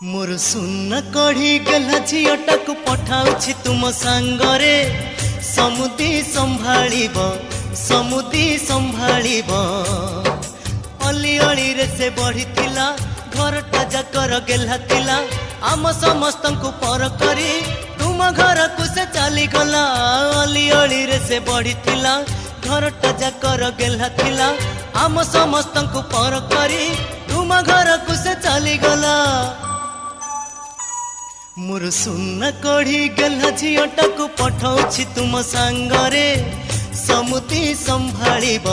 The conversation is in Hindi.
मोर सुन कढ़ी गला झीटा को पठाउछि तुम सांगरे समुदी संभाळिब अली अली रे से बढ़िथिला घरटा जाकर गेला थिला आम समस्त को पर करी तुम घर को से चली गला अली अली रे से बढ़िथिला घरटा जाकर गेला थिला आम समस्त को पर करी तुम घर को से चली गला मोर सुन कढ़ी गला झीटा को पठाउछि तुम सांगरे समुदी संभाळिब